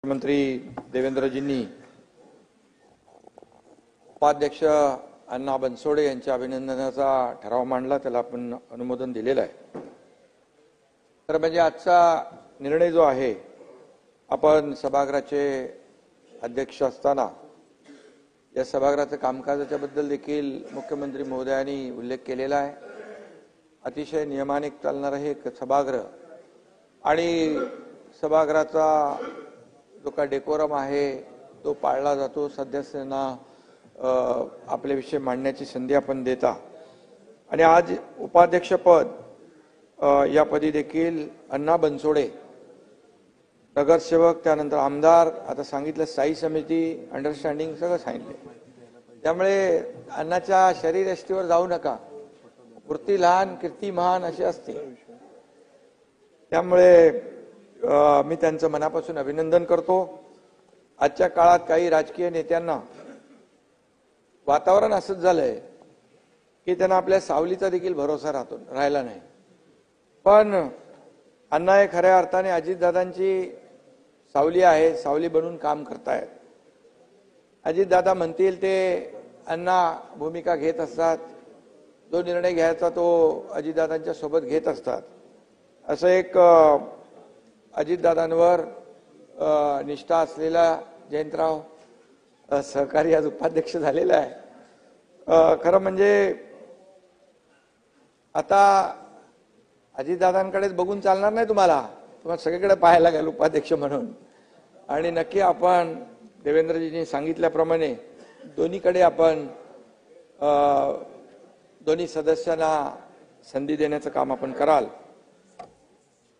मंत्री देवेंद्रजींनी उपाध्यक्ष अण्णा बनसोडे यांच्या अभिनंदनाचा ठराव मांडला, त्याला आपण अनुमोदन दिलेलं आहे। तर म्हणजे आजचा निर्णय जो आहे, आपण सभागृहाचे अध्यक्ष असताना या सभागृहाच्या कामकाजाच्या बद्दल देखील मुख्यमंत्री महोदयांनी उल्लेख केलेला आहे। अतिशय नियमाने चालणारे हे सभागृह आणि सभागृहाचा जो का डेकोरम आहे तो पाळला जातो। सदस्यांना आपले विषय मांडण्याची संधी आपण देता आणि आज उपाध्यक्षपद या पदी देखील अण्णा बनसोडे, नगरसेवक, त्यानंतर आमदार, आता सांगितलं स्थायी समिती, अंडरस्टँडिंग सगळं सांगितलं। त्यामुळे अण्णाच्या शरीरयष्टीवर जाऊ नका, वृत्ती लहान कीर्ती महान अशी असते। त्यामुळे मी त्यांचं मनापासून अभिनंदन करतो। आजच्या काळात काही राजकीय नेत्यांना वातावरण असंच झालंय की त्यांना आपल्या सावलीचा देखील भरोसा राहिला नाही, पण अण्णा हे खऱ्या अर्थाने अजितदादांची सावली आहे, सावली बनून काम करतायत। अजितदादा म्हणतील ते अण्णा भूमिका घेत असतात, जो निर्णय घ्यायचा तो अजितदादांच्या सोबत घेत असतात। असं एक अजितदादांवर निष्ठा असलेला जयंतराव सहकारी आज उपाध्यक्ष झालेला आहे। खरं म्हणजे आता अजितदादांकडेच बघून चालणार नाही, तुम्हाला सगळीकडे पाहायला लागेल उपाध्यक्ष म्हणून। आणि नक्की आपण देवेंद्रजींनी सांगितल्याप्रमाणे दोन्हीकडे आपण दोन्ही सदस्यांना संधी देण्याचं काम आपण कराल।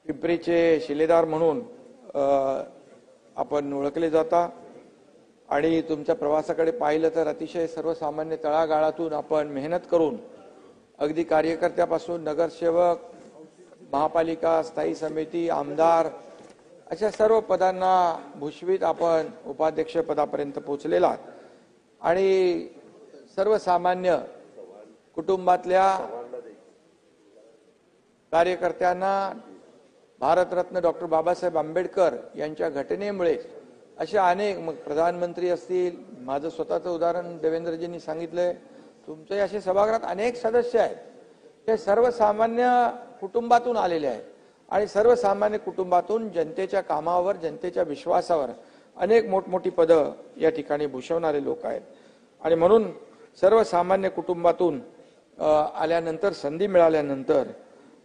पिंपरीचे शिलेदार म्हणून आपण ओळखले जाता आणि तुमच्या प्रवासाकडे पाहिलं तर अतिशय सर्वसामान्य तळागाळातून आपण मेहनत करून अगदी कार्यकर्त्यापासून नगरसेवक, महापालिका, स्थायी समिती, आमदार अशा सर्व पदांना भूषवित आपण उपाध्यक्ष पदापर्यंत पोहोचलेला आणि सर्वसामान्य कुटुंबातल्या कार्यकर्त्यांना भारतरत्न डॉक्टर बाबासाहेब आंबेडकर यांच्या घटनेमुळे असे अनेक, मग प्रधानमंत्री असतील, माझं स्वतःचं उदाहरण देवेंद्रजींनी सांगितलंय, तुमचे असे सभागृहात अनेक सदस्य आहेत, ते सर्वसामान्य कुटुंबातून आलेले आहेत आणि सर्वसामान्य कुटुंबातून जनतेच्या कामावर, जनतेच्या विश्वासावर अनेक मोठमोठी पदं या ठिकाणी भूषवणारे लोक आहेत। आणि म्हणून सर्वसामान्य कुटुंबातून आल्यानंतर, संधी मिळाल्यानंतर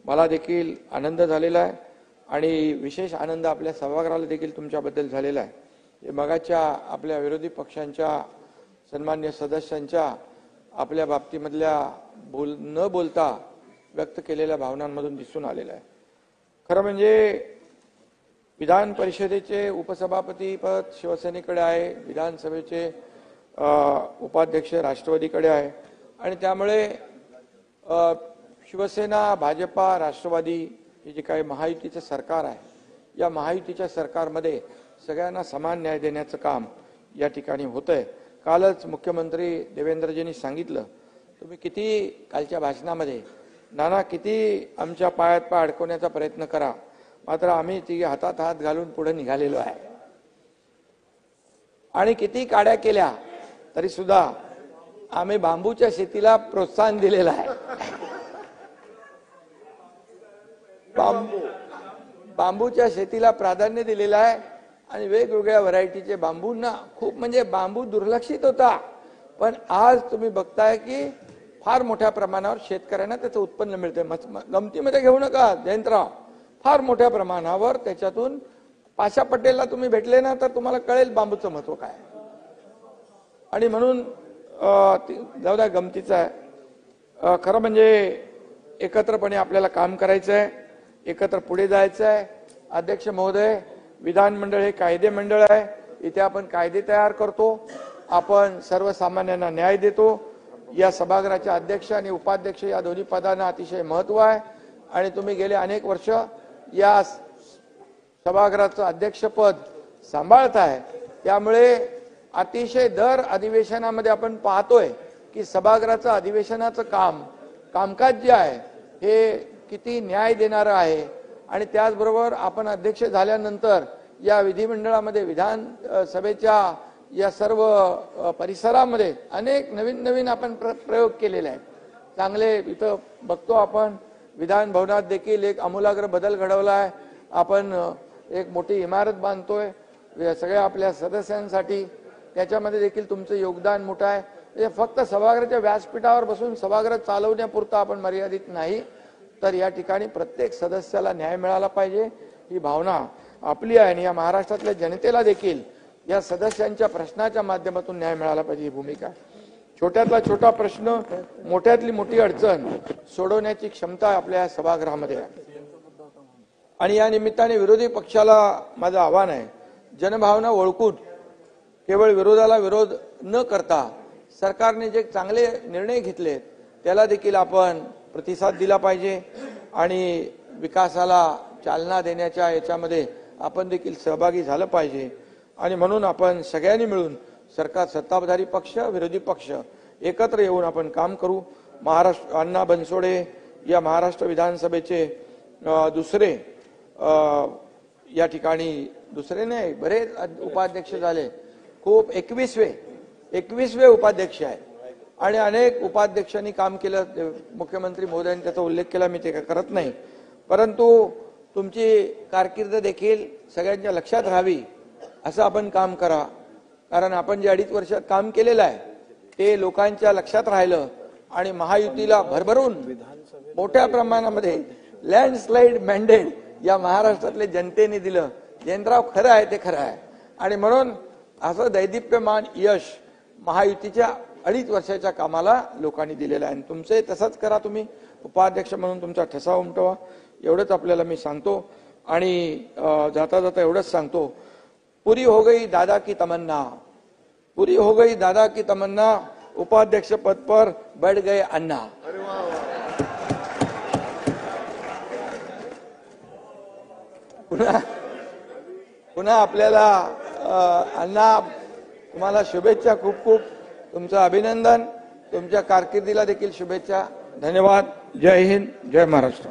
मला देखील आनंद झालेला आहे आणि विशेष आनंद आपल्या सभागृहाला देखील तुमच्याबद्दल झालेला आहे। हे मगाच्या आपल्या विरोधी पक्षांच्या सन्मान्य सदस्यांच्या आपल्या बाबतीमधल्या न बोलता व्यक्त केलेल्या भावनांमधून दिसून आलेलं आहे। खरं म्हणजे विधान परिषदेचे उपसभापती पद शिवसेनेकडे आहे, विधानसभेचे उपाध्यक्ष राष्ट्रवादीकडे आहे आणि त्यामुळे शिवसेना, भाजपा, राष्ट्रवादी हे जे काही महायुतीचं सरकार आहे, या महायुतीच्या सरकारमध्ये सगळ्यांना समान न्याय देण्याचं काम या ठिकाणी होतंय। कालच मुख्यमंत्री देवेंद्रजींनी सांगितलं, तुम्ही किती कालच्या भाषणामध्ये नाना किती आमच्या पायात पाय अडकवण्याचा प्रयत्न करा, मात्र आम्ही ती हातात हात घालून पुढे निघालेलो आहे आणि किती काड्या केल्या तरी सुद्धा आम्ही बांबूच्या शेतीला प्रोत्साहन दिलेलं आहे। बांबूच्या शेतीला प्राधान्य दिलेलं आहे आणि वेगवेगळ्या व्हरायटीचे बांबूंना खूप, म्हणजे बांबू दुर्लक्षित होता, पण आज तुम्ही बघताय की फार मोठ्या प्रमाणावर शेतकऱ्यांना त्याचं उत्पन्न मिळते। गमतीमध्ये घेऊ नका जयंतराव, फार मोठ्या प्रमाणावर त्याच्यातून पाशा पटेलला तुम्ही भेटले ना तर तुम्हाला कळेल बांबूचं महत्व काय। आणि म्हणून जाऊ द्या, गमतीचं आहे। खरं म्हणजे एकत्रपणे आपल्याला काम करायचं आहे, एकत्र पुढे जायचं आहे। अध्यक्ष महोदय, विधानमंडळ हे कायदे मंडळ आहे, इथे आपण कायदे तयार करतो, आपण सर्वसामान्यांना न्याय देतो। या सभागृहाचे अध्यक्ष आणि उपाध्यक्ष या दोन्ही पदांना अतिशय महत्व आहे आणि तुम्ही गेले अनेक वर्ष या सभागृहाचं अध्यक्षपद सांभाळताय। त्यामुळे अतिशय दर अधिवेशनामध्ये आपण पाहतोय की सभागृहाचं अधिवेशनाचं कामकाज जे आहे हे किती न्याय देणारं आहे आणि त्याचबरोबर आपण अध्यक्ष झाल्यानंतर या विधिमंडळामध्ये विधान सभेच्या या सर्व परिसरामध्ये अनेक नवीन नवीन आपण प्रयोग केलेले आहेत. चांगले इथं बघतो आपण विधान भवनात देखील एक आमूलाग्र बदल घडवला आहे. आपण एक मोठी इमारत बांधतोय सगळ्या आपल्या सदस्यांसाठी. त्याच्यामध्ये देखील तुमचं योगदान मोठं आहे. हे फक्त सभागृहाच्या व्यासपीठावर बसून सभागृह चालवण्यापुरता आपण मर्यादित नाही, तर या ठिकाणी प्रत्येक सदस्याला न्याय मिळाला पाहिजे ही भावना आपली आहे. आणि या महाराष्ट्रातल्या जनतेला देखील या सदस्यांच्या प्रश्नाच्या माध्यमातून न्याय मिळाला पाहिजे ही भूमिका आहे. छोट्यातला छोटा प्रश्न, मोठ्यातली मोठी अडचण सोडवण्याची क्षमता आपल्या सभागृहामध्ये आहे. आणि या निमित्ताने विरोधी पक्षाला माझं आव्हान आहे, जनभावना ओळखून केवळ विरोधाला विरोध न करता सरकारने जे चांगले निर्णय घेतले त्याला देखील आपण प्रतिसाद दिला पाहिजे आणि विकासाला चालना देण्याच्या याच्यामध्ये आपण देखील सहभागी झालं पाहिजे. आणि म्हणून आपण सगळ्यांनी मिळून सरकार, सत्ताधारी पक्ष, विरोधी पक्ष एकत्र येऊन आपण काम करू. महाराष्ट्र अण्णा बनसोडे या महाराष्ट्र विधानसभेचे दुसरे या ठिकाणी दुसरे नाही बरेच उपाध्यक्ष झाले, खूप 21वे उपाध्यक्ष आहे आणि अनेक उपाध्यक्षांनी काम केलं. मुख्यमंत्री महोदयांनी त्याचा उल्लेख केला, मी ते करत नाही, परंतु तुमची कारकीर्द देखील सगळ्यांच्या लक्षात राहावी असं आपण काम करा. कारण आपण जे 2.5 वर्षात काम केलेलं आहे ते लोकांच्या लक्षात राहिलं आणि महायुतीला भरभरून मोठ्या प्रमाणामध्ये लँडस्लाइड मॅन्डेट या महाराष्ट्रातल्या जनतेने दिलं. जयंतराव खरं आहे ते खरं आहे. आणि म्हणून असं दैदिप्यमान यश महायुतीच्या 2.5 वर्षाच्या कामाला लोकांनी दिलेलं आहे. तुमचे तसंच करा. तुम्ही उपाध्यक्ष म्हणून तुमचा ठसा उमटवा, एवढंच आपल्याला मी सांगतो. आणि जाता जाता एवढंच सांगतो, पूरी हो गई दादा की तमन्ना, पूरी हो गई दादा की तमन्ना, उपाध्यक्ष पद पर बैठ गए अन्ना. पुन्हा आपल्याला अण्णा तुम्हाला शुभेच्छा, खूप खूप तुमचं अभिनंदन, तुमच्या कारकिर्दीला देखील शुभेच्छा. धन्यवाद. जय हिंद, जय महाराष्ट्र.